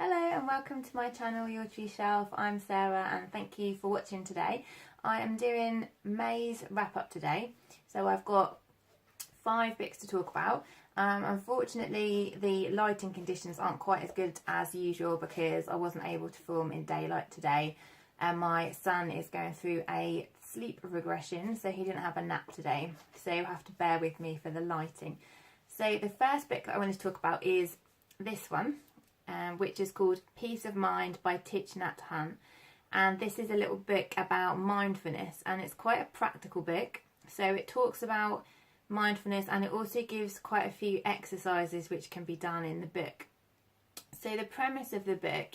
Hello and welcome to my channel, Your Tree Shelf. I'm Sarah and thank you for watching today. I am doing May's wrap up today. So I've got 5 books to talk about. Unfortunately the lighting conditions aren't quite as good as usual because I wasn't able to film in daylight today, and my son is going through a sleep regression, so he didn't have a nap today, so you'll have to bear with me for the lighting. So the first book that I wanted to talk about is this one, which is called Peace of Mind by Thich, Naht, Hanh. And this is a little book about mindfulness, and it's quite a practical book. So it talks about mindfulness and it also gives quite a few exercises which can be done in the book. So the premise of the book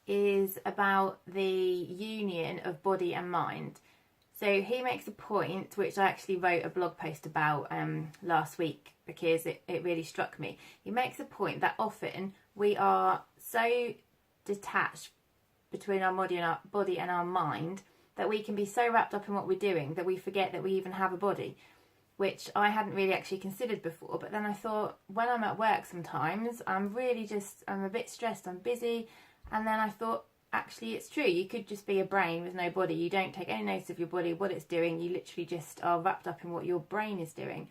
is about the union of body and mind. So he makes a point, which I actually wrote a blog post about last week because it really struck me. He makes a point that often we are so detached between our body and our mind that we can be so wrapped up in what we're doing that we forget that we even have a body, which I hadn't really actually considered before. But then I thought, when I'm at work sometimes, I'm a bit stressed, I'm busy, and then I thought, actually it's true, you could just be a brain with no body. You don't take any notice of your body, what it's doing, you literally just are wrapped up in what your brain is doing.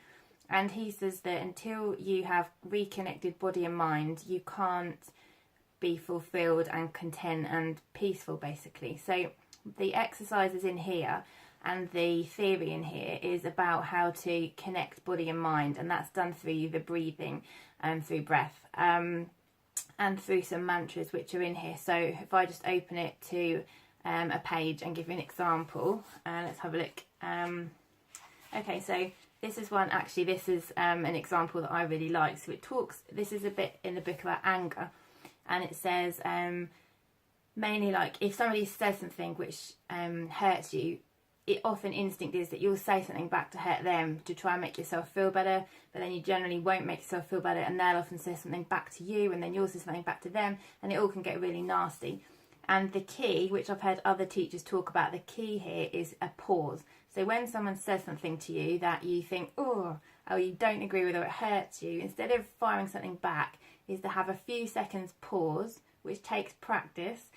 And he says that until you have reconnected body and mind, you can't be fulfilled and content and peaceful, basically. So the exercises in here and the theory in here is about how to connect body and mind, and that's done through the breathing and through breath, and through some mantras which are in here. So if I just open it to a page and give you an example, let's have a look. Okay, so this is one, actually this is an example that I really like. So it talks, this is a bit in the book about anger, and it says mainly like if somebody says something which hurts you, it often instinct is that you'll say something back to hurt them to try and make yourself feel better, but then you generally won't make yourself feel better, and they'll often say something back to you and then you'll say something back to them, and it all can get really nasty. And the key, which I've heard other teachers talk about, the key here is a pause. So when someone says something to you that you think, or you don't agree with, or it hurts you, instead of firing something back, is to have a few seconds pause, which takes practice.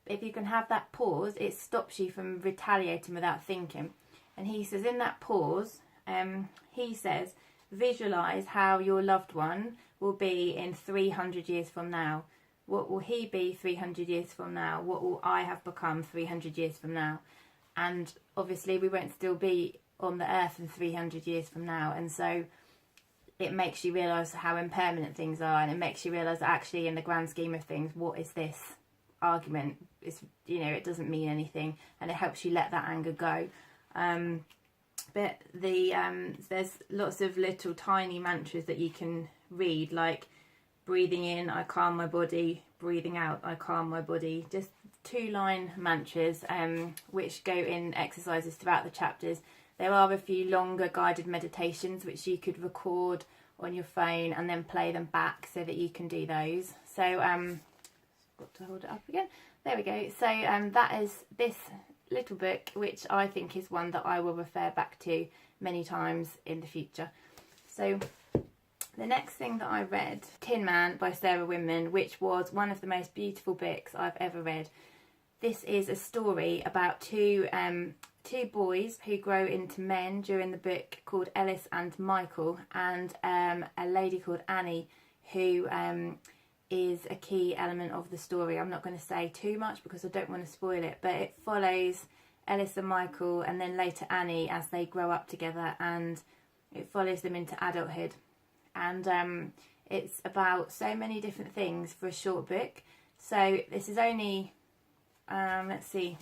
If you can have that pause, it stops you from retaliating without thinking. And he says in that pause, he says, visualise how your loved one will be in 300 years from now. What will he be 300 years from now? What will I have become 300 years from now? And obviously we won't still be on the earth in 300 years from now. And so it makes you realise how impermanent things are, and it makes you realise that actually in the grand scheme of things, what is this argument? It's, it doesn't mean anything, and it helps you let that anger go. But there's lots of little tiny mantras that you can read, like breathing in, I calm my body, breathing out, I calm my body. Just 2-line mantras which go in exercises throughout the chapters. There are a few longer guided meditations which you could record on your phone and then play them back so that you can do those. So got to hold it up again. There we go. So that is this little book, which I think is one that I will refer back to many times in the future. So the next thing that I read, Tin Man by Sarah Winman, which was one of the most beautiful books I've ever read. This is a story about two boys who grow into men during the book, called Elif and Michael, and a lady called Annie, who is a key element of the story. I'm not going to say too much because I don't want to spoil it, but it follows Elif and Michael and then later Annie as they grow up together, and it follows them into adulthood. And it's about so many different things for a short book. So this is only, let's see,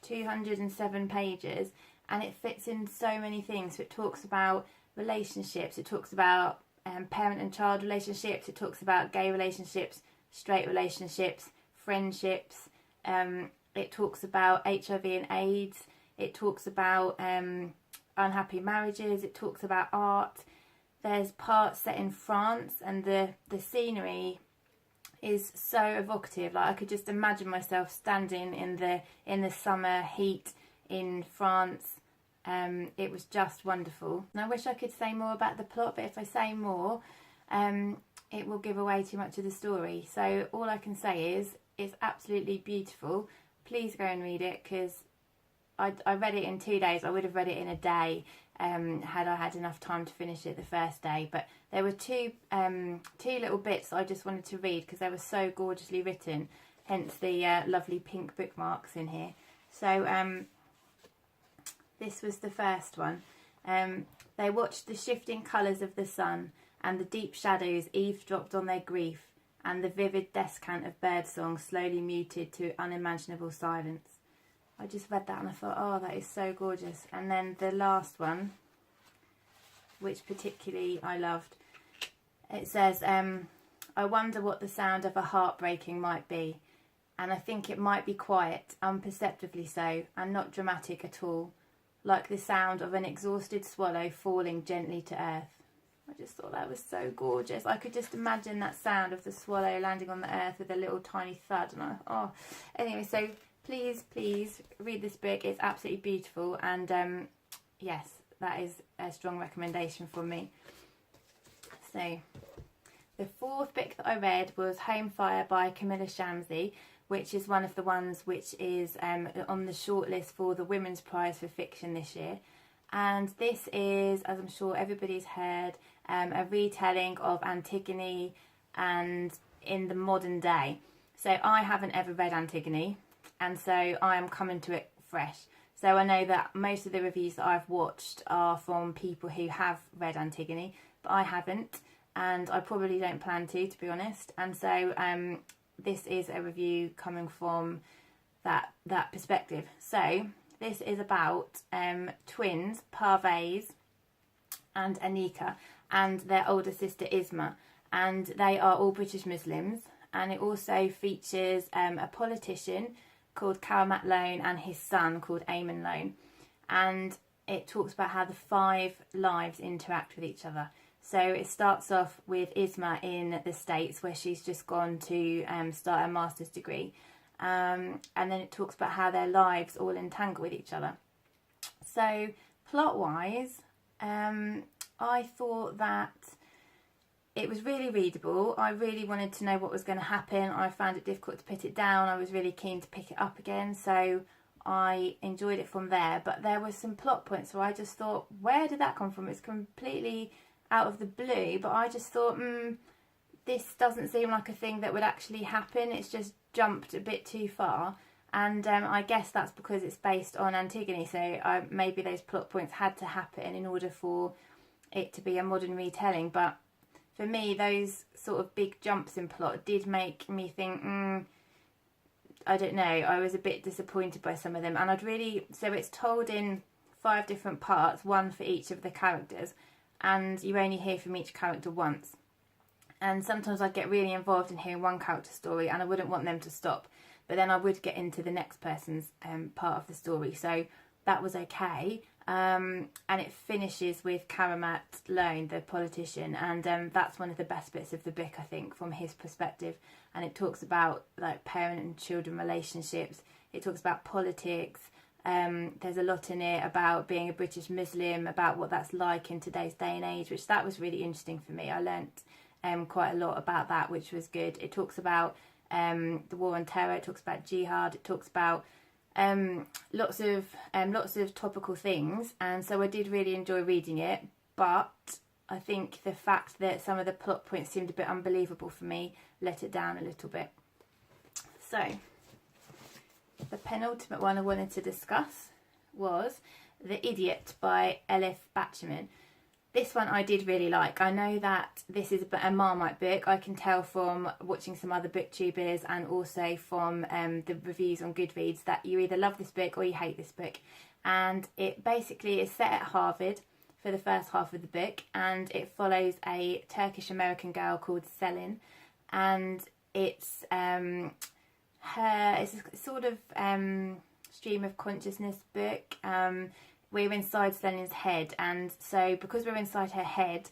207 pages, and it fits in so many things. So it talks about relationships, it talks about parent and child relationships, it talks about gay relationships, straight relationships, friendships, it talks about HIV and AIDS, it talks about unhappy marriages, it talks about art. There's parts set in France, and the scenery is so evocative. Like I could just imagine myself standing in the summer heat in France. It was just wonderful. And I wish I could say more about the plot, but if I say more, it will give away too much of the story. So all I can say is it's absolutely beautiful. Please go and read it, because I read it in 2 days. I would have read it in a day had I had enough time to finish it the first day. But there were two little bits that I just wanted to read because they were so gorgeously written, hence the lovely pink bookmarks in here. So this was the first one. They watched the shifting colours of the sun and the deep shadows eavesdropped on their grief, and the vivid descant of birdsong slowly muted to unimaginable silence. I just read that and I thought, oh, that is so gorgeous. And then the last one, which particularly I loved, it says, I wonder what the sound of a heartbreaking might be, and I think it might be quiet, imperceptibly so, and not dramatic at all, like the sound of an exhausted swallow falling gently to earth. I just thought that was so gorgeous. I could just imagine that sound of the swallow landing on the earth with a little tiny thud. And anyway, so please read this book. It's absolutely beautiful, and yes, that is a strong recommendation from me. So the fourth book that I read was Home Fire by Kamila Shamsie, which is one of the ones which is on the shortlist for the Women's Prize for Fiction this year. And this is, as I'm sure everybody's heard, a retelling of Antigone and in the modern day. So I haven't ever read Antigone, and so I am coming to it fresh. So I know that most of the reviews that I've watched are from people who have read Antigone, but I haven't, and I probably don't plan to be honest. And so this is a review coming from that perspective. So this is about twins, Parvez and Anika, and their older sister Isma, and they are all British Muslims. And it also features a politician called Karamat Lone and his son called Ayman Lone, and it talks about how the 5 lives interact with each other. So it starts off with Isma in the States, where she's just gone to start a master's degree, and then it talks about how their lives all entangle with each other. So plot-wise, I thought that it was really readable. I really wanted to know what was going to happen. I found it difficult to put it down. I was really keen to pick it up again, so I enjoyed it from there. But there were some plot points where I just thought, where did that come from? It's completely out of the blue, but I just thought, this doesn't seem like a thing that would actually happen. It's just jumped a bit too far. And I guess that's because it's based on Antigone, so maybe those plot points had to happen in order for it to be a modern retelling. But for me, those sort of big jumps in plot did make me think, I don't know, I was a bit disappointed by some of them. And so it's told in 5 different parts, one for each of the characters, and you only hear from each character once. And sometimes I'd get really involved in hearing one character's story and I wouldn't want them to stop, but then I would get into the next person's part of the story, so that was okay. And it finishes with Karamat Lone, the politician, and that's one of the best bits of the book, I think, from his perspective. And it talks about like parent and children relationships. It talks about politics. There's a lot in it about being a British Muslim, about what that's like in today's day and age, which that was really interesting for me. I learnt quite a lot about that, which was good. It talks about the war on terror. It talks about jihad. It talks about lots of topical things, and so I did really enjoy reading it. But I think the fact that some of the plot points seemed a bit unbelievable for me let it down a little bit. So the penultimate one I wanted to discuss was The Idiot by Elif Batuman. This one I did really like. I know that this is a Marmite book. I can tell from watching some other booktubers and also from the reviews on Goodreads that you either love this book or you hate this book. And it basically is set at Harvard for the first half of the book, and it follows a Turkish-American girl called Selin, and it's it's a sort of stream of consciousness book. We're inside Selin's head, and so because we're inside her head,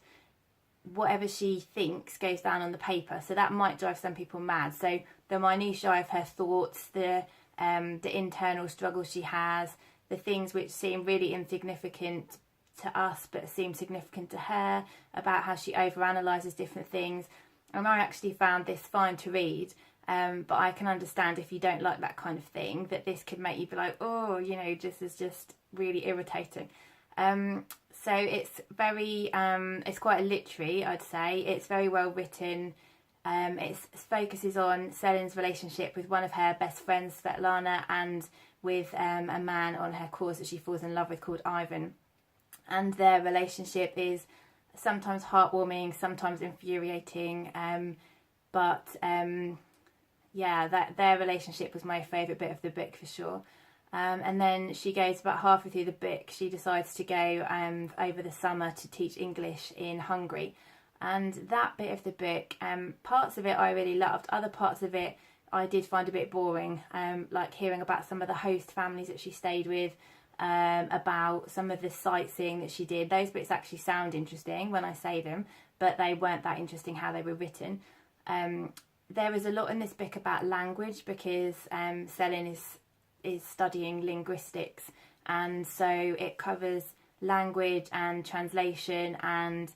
whatever she thinks goes down on the paper, so that might drive some people mad. So the minutiae of her thoughts, the internal struggles she has, the things which seem really insignificant to us but seem significant to her, about how she overanalyzes different things. and I actually found this fine to read, but I can understand if you don't like that kind of thing, that this could make you be like, oh, you know, this is just really irritating. So it's very, it's quite literary, I'd say. It's very well written. It focuses on Selin's relationship with one of her best friends, Svetlana, and with a man on her course that she falls in love with called Ivan. And their relationship is sometimes heartwarming, sometimes infuriating, but yeah, their relationship was my favourite bit of the book for sure. And then she goes about halfway through the book, she decides to go over the summer to teach English in Hungary. And that bit of the book, parts of it I really loved, other parts of it I did find a bit boring, like hearing about some of the host families that she stayed with, about some of the sightseeing that she did. Those bits actually sound interesting when I say them, but they weren't that interesting how they were written. There is a lot in this book about language, because Selin is studying linguistics, and so it covers language and translation and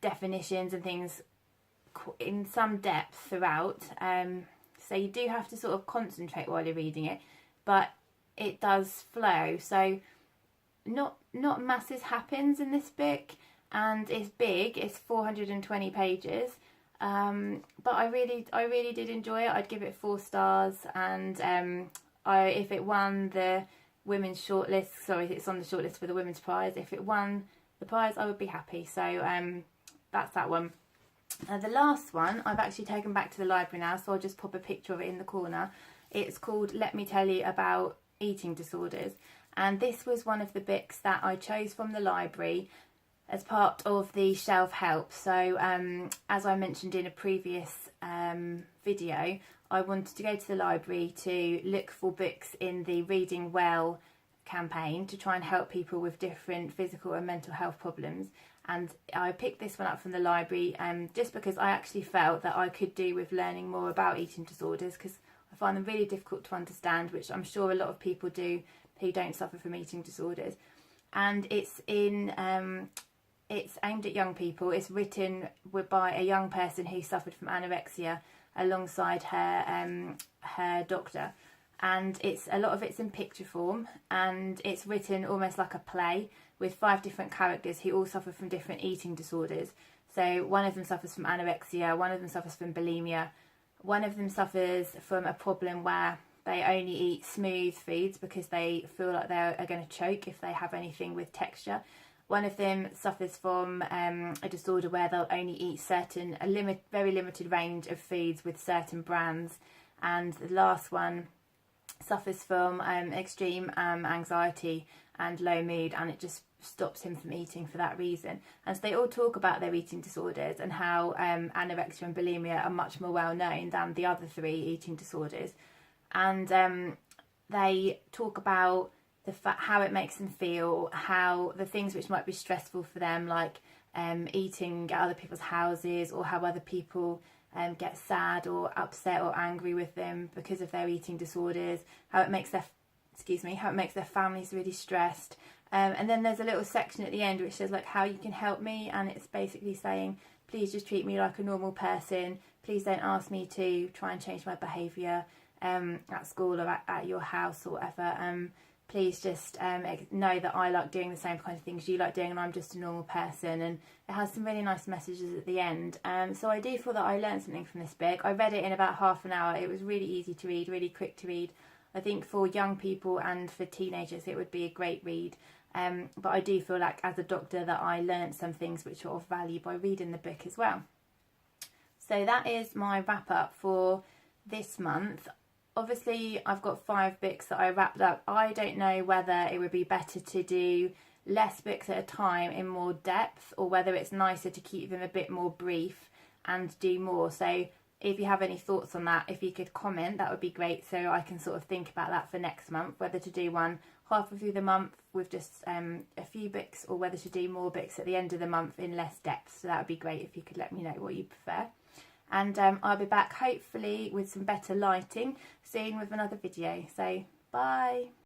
definitions and things in some depth throughout. So you do have to sort of concentrate while you're reading it, but it does flow. So not masses happens in this book, and it's big. It's 420 pages. But I really did enjoy it. I'd give it 4 stars, and if it won the women's shortlist, sorry, it's on the shortlist for the women's prize. If it won the prize, I would be happy. So that's that one. The last one I've actually taken back to the library now, so I'll just pop a picture of it in the corner. It's called Let Me Tell You About Eating Disorders, and this was one of the books that I chose from the library as part of the shelf help. So as I mentioned in a previous video, I wanted to go to the library to look for books in the Reading Well campaign to try and help people with different physical and mental health problems. And I picked this one up from the library just because I actually felt that I could do with learning more about eating disorders, because I find them really difficult to understand, which I'm sure a lot of people do who don't suffer from eating disorders. And it's aimed at young people. It's written by a young person who suffered from anorexia alongside her doctor, and a lot of it's in picture form, and it's written almost like a play with 5 different characters who all suffer from different eating disorders. So one of them suffers from anorexia, one of them suffers from bulimia, one of them suffers from a problem where they only eat smooth foods because they feel like they are going to choke if they have anything with texture. One of them suffers from a disorder where they'll only eat very limited range of foods with certain brands. And the last one suffers from extreme anxiety and low mood, and it just stops him from eating for that reason. And so they all talk about their eating disorders and how anorexia and bulimia are much more well known than the other 3 eating disorders. And they talk about how it makes them feel, how the things which might be stressful for them, like eating at other people's houses, or how other people get sad or upset or angry with them because of their eating disorders, how it makes their families really stressed. And then there's a little section at the end which says like how you can help me, and it's basically saying, please just treat me like a normal person, please don't ask me to try and change my behaviour at school or at your house or whatever. Please just know that I like doing the same kind of things you like doing, and I'm just a normal person. And it has some really nice messages at the end. So I do feel that I learned something from this book. I read it in about half an hour. It was really easy to read, really quick to read. I think for young people and for teenagers it would be a great read. But I do feel like as a doctor that I learned some things which are of value by reading the book as well. So that is my wrap up for this month. Obviously, I've got 5 books that I wrapped up. I don't know whether it would be better to do less books at a time in more depth, or whether it's nicer to keep them a bit more brief and do more. So if you have any thoughts on that, if you could comment, that would be great, so I can sort of think about that for next month, whether to do one halfway through the month with just a few books, or whether to do more books at the end of the month in less depth. So that would be great if you could let me know what you prefer. And I'll be back hopefully with some better lighting soon with another video. So bye.